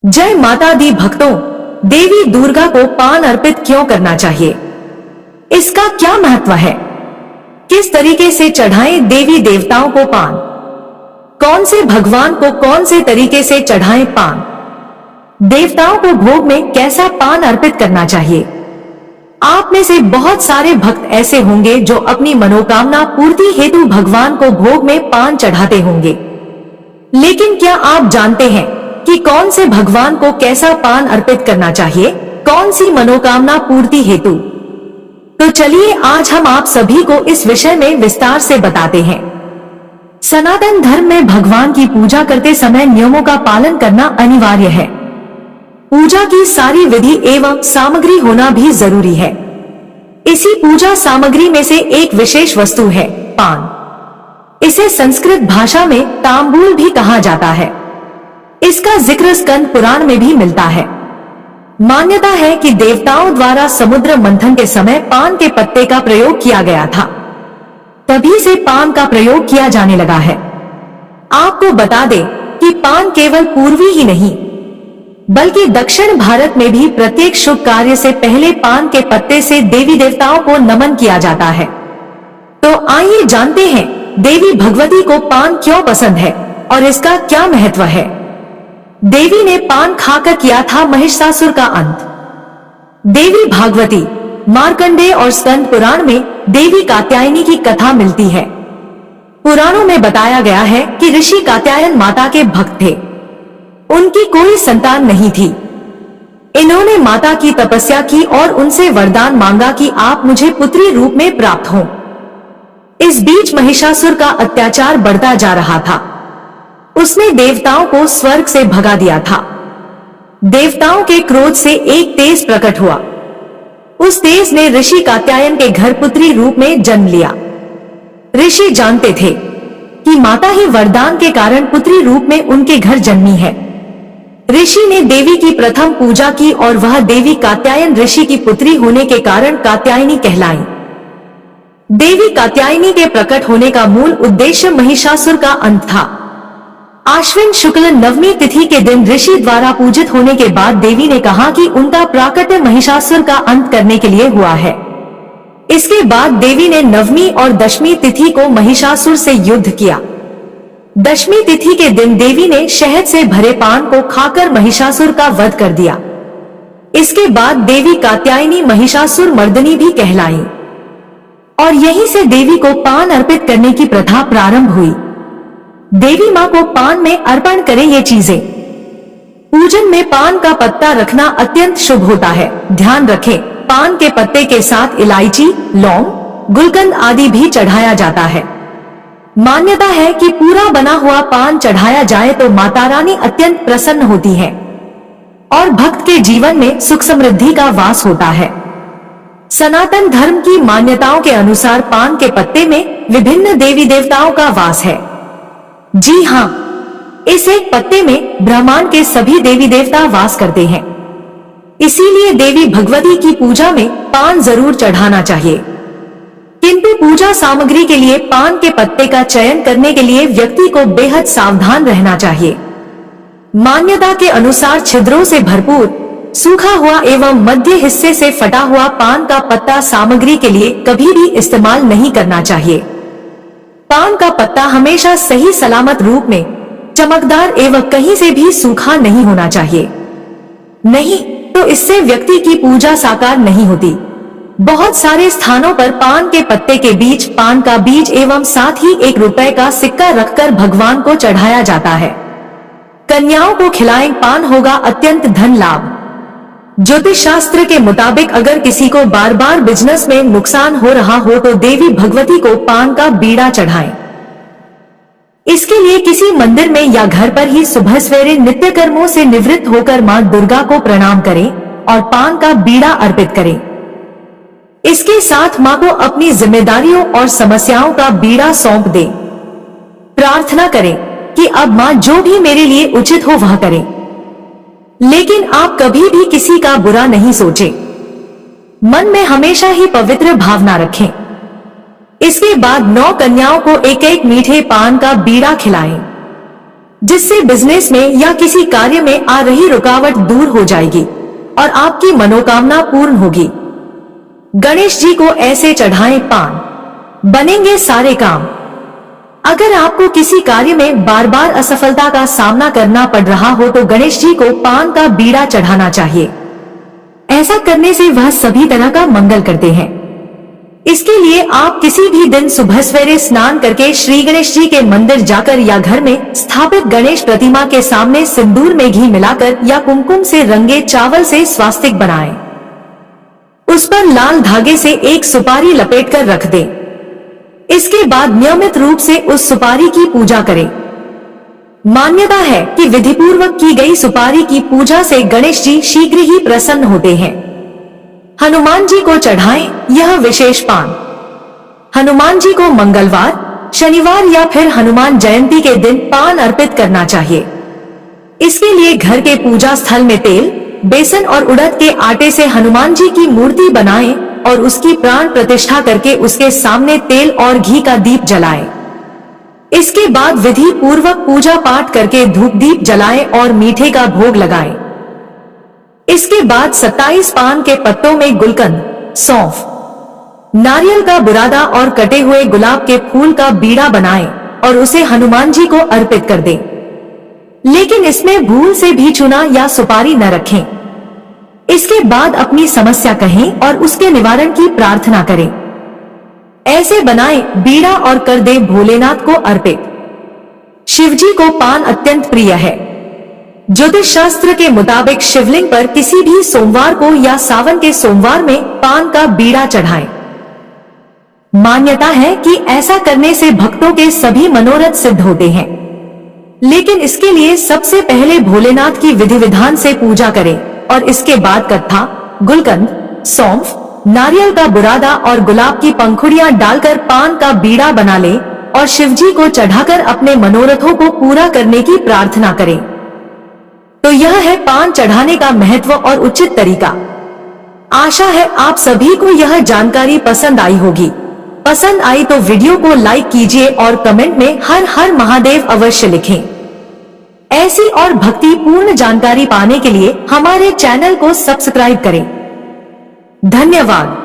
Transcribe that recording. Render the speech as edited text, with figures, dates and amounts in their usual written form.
जय माता दी भक्तों, देवी दुर्गा को पान अर्पित क्यों करना चाहिए? इसका क्या महत्व है? किस तरीके से चढ़ाएं देवी देवताओं को पान? कौन से भगवान को कौन से तरीके से चढ़ाएं पान? देवताओं को भोग में कैसा पान अर्पित करना चाहिए? आप में से बहुत सारे भक्त ऐसे होंगे जो अपनी मनोकामना पूर्ति हेतु भगवान को भोग में पान चढ़ाते होंगे। लेकिन क्या आप जानते हैं कि कौन से भगवान को कैसा पान अर्पित करना चाहिए, कौन सी मनोकामना पूर्ति हेतु? तो चलिए आज हम आप सभी को इस विषय में विस्तार से बताते हैं। सनातन धर्म में भगवान की पूजा करते समय नियमों का पालन करना अनिवार्य है। पूजा की सारी विधि एवं सामग्री होना भी जरूरी है। इसी पूजा सामग्री में से एक विशेष वस्तु है पान। इसे संस्कृत भाषा में तांबूल भी कहा जाता है। इसका जिक्र स्कंद पुराण में भी मिलता है। मान्यता है कि देवताओं द्वारा समुद्र मंथन के समय पान के पत्ते का प्रयोग किया गया था। तभी से पान का प्रयोग किया जाने लगा है। आपको बता दें कि पान केवल पूर्वी ही नहीं बल्कि दक्षिण भारत में भी प्रत्येक शुभ कार्य से पहले पान के पत्ते से देवी देवताओं को नमन किया जाता है। तो आइए जानते हैं देवी भगवती को पान क्यों पसंद है और इसका क्या महत्व है। देवी ने पान खाकर किया था महिषासुर का अंत। देवी भागवती, मार्कंडेय और स्कंद पुराण में देवी कात्यायनी की कथा मिलती है। पुराणों में बताया गया है कि ऋषि कात्यायन माता के भक्त थे। उनकी कोई संतान नहीं थी। इन्होंने माता की तपस्या की और उनसे वरदान मांगा कि आप मुझे पुत्री रूप में प्राप्त हों। इस बीच महिषासुर का अत्याचार बढ़ता जा रहा था। उसने देवताओं को स्वर्ग से भगा दिया था। देवताओं के क्रोध से एक तेज प्रकट हुआ। उस तेज ने ऋषि कात्यायन के घर पुत्री रूप में जन्म लिया। ऋषि जानते थे कि माता ही वरदान के कारण पुत्री रूप में उनके घर जन्मी है। ऋषि ने देवी की प्रथम पूजा की और वह देवी कात्यायन ऋषि की पुत्री होने के कारण कात्यायनी कहलाई। देवी कात्यायनी के प्रकट होने का मूल उद्देश्य महिषासुर का अंत था। आश्विन शुक्ल नवमी तिथि के दिन ऋषि द्वारा पूजित होने के बाद देवी ने कहा कि उनका प्राकट्य महिषासुर का अंत करने के लिए हुआ है। इसके बाद देवी ने नवमी और दशमी तिथि को महिषासुर से युद्ध किया। दशमी तिथि के दिन देवी ने शहद से भरे पान को खाकर महिषासुर का वध कर दिया। इसके बाद देवी कात्यायनी महिषासुर मर्दनी भी कहलाई और यहीं से देवी को पान अर्पित करने की प्रथा प्रारंभ हुई। देवी मां को पान में अर्पण करें ये चीजें। पूजन में पान का पत्ता रखना अत्यंत शुभ होता है। ध्यान रखें, पान के पत्ते के साथ इलायची, लौंग, गुलकंद आदि भी चढ़ाया जाता है। मान्यता है कि पूरा बना हुआ पान चढ़ाया जाए तो माता रानी अत्यंत प्रसन्न होती है और भक्त के जीवन में सुख समृद्धि का वास होता है। सनातन धर्म की मान्यताओं के अनुसार पान के पत्ते में विभिन्न देवी देवताओं का वास है। जी हाँ, इस एक पत्ते में ब्रह्मांड के सभी देवी देवता वास करते हैं। इसीलिए देवी भगवती की पूजा में पान जरूर चढ़ाना चाहिए। किंतु पूजा सामग्री के लिए पान के पत्ते का चयन करने के लिए व्यक्ति को बेहद सावधान रहना चाहिए। मान्यता के अनुसार छिद्रों से भरपूर, सूखा हुआ एवं मध्य हिस्से से फटा हुआ पान का पत्ता सामग्री के लिए कभी भी इस्तेमाल नहीं करना चाहिए। पान का पत्ता हमेशा सही सलामत रूप में चमकदार एवं कहीं से भी सूखा नहीं होना चाहिए। नहीं तो इससे व्यक्ति की पूजा साकार नहीं होती। बहुत सारे स्थानों पर पान के पत्ते के बीच पान का बीज एवं साथ ही 1 रुपए का सिक्का रखकर भगवान को चढ़ाया जाता है। कन्याओं को खिलाएं पान, होगा अत्यंत धन लाभ। ज्योतिष शास्त्र के मुताबिक अगर किसी को बार बार बिजनेस में नुकसान हो रहा हो तो देवी भगवती को पान का बीड़ा चढ़ाएं। इसके लिए किसी मंदिर में या घर पर ही सुबह सवेरे नित्य कर्मों से निवृत्त होकर मां दुर्गा को प्रणाम करें और पान का बीड़ा अर्पित करें। इसके साथ मां को अपनी जिम्मेदारियों और समस्याओं का बीड़ा सौंप दें। प्रार्थना करें कि अब मां जो भी मेरे लिए उचित हो वह करें, लेकिन आप कभी भी किसी का बुरा नहीं सोचें। मन में हमेशा ही पवित्र भावना रखें। इसके बाद 9 कन्याओं को एक एक मीठे पान का बीड़ा खिलाएं। जिससे बिजनेस में या किसी कार्य में आ रही रुकावट दूर हो जाएगी और आपकी मनोकामना पूर्ण होगी। गणेश जी को ऐसे चढ़ाएं पान, बनेंगे सारे काम। अगर आपको किसी कार्य में बार बार असफलता का सामना करना पड़ रहा हो तो गणेश जी को पान का बीड़ा चढ़ाना चाहिए। ऐसा करने से वह सभी तरह का मंगल करते हैं। इसके लिए आप किसी भी दिन सुबह सवेरे स्नान करके श्री गणेश जी के मंदिर जाकर या घर में स्थापित गणेश प्रतिमा के सामने सिंदूर में घी मिलाकर या कुमकुम से रंगे चावल से स्वास्तिक बनाएं। उस पर लाल धागे से एक सुपारी लपेटकर रख दें। इसके बाद नियमित रूप से उस सुपारी की पूजा करें। मान्यता है कि विधिपूर्वक की गई सुपारी की पूजा से गणेश जी शीघ्र ही प्रसन्न होते हैं। हनुमान जी को चढ़ाएं यह विशेष पान। हनुमान जी को मंगलवार, शनिवार या फिर हनुमान जयंती के दिन पान अर्पित करना चाहिए। इसके लिए घर के पूजा स्थल में तेल, बेसन और उड़द के आटे से हनुमान जी की मूर्ति बनाएं और उसकी प्राण प्रतिष्ठा करके उसके सामने तेल और घी का दीप जलाएं। इसके बाद विधि पूर्वक पूजा पाठ करके धूप दीप जलाएं और मीठे का भोग लगाएं। इसके बाद 27 पान के पत्तों में गुलकंद, सौंफ, नारियल का बुरादा और कटे हुए गुलाब के फूल का बीड़ा बनाएं और उसे हनुमान जी को अर्पित कर दें। लेकिन इसमें भूल से भी चूना या सुपारी न रखें। इसके बाद अपनी समस्या कहें और उसके निवारण की प्रार्थना करें। ऐसे बनाएं बीड़ा और कर दें भोलेनाथ को अर्पित। शिवजी को पान अत्यंत प्रिय है। ज्योतिष शास्त्र के मुताबिक शिवलिंग पर किसी भी सोमवार को या सावन के सोमवार में पान का बीड़ा चढ़ाएं। मान्यता है कि ऐसा करने से भक्तों के सभी मनोरथ सिद्ध होते हैं। लेकिन इसके लिए सबसे पहले भोलेनाथ की विधि विधान से पूजा करें और इसके बाद कत्था, गुलकंद, सौंफ, नारियल का बुरादा और गुलाब की पंखुड़ियां डालकर पान का बीड़ा बना लें और शिवजी को चढ़ाकर अपने मनोरथों को पूरा करने की प्रार्थना करें। तो यह है पान चढ़ाने का महत्व और उचित तरीका। आशा है आप सभी को यह जानकारी पसंद आई होगी। पसंद आई तो वीडियो को लाइक कीजिए और कमेंट में हर हर महादेव अवश्य लिखें। ऐसी और भक्ति पूर्ण जानकारी पाने के लिए हमारे चैनल को सब्सक्राइब करें। धन्यवाद।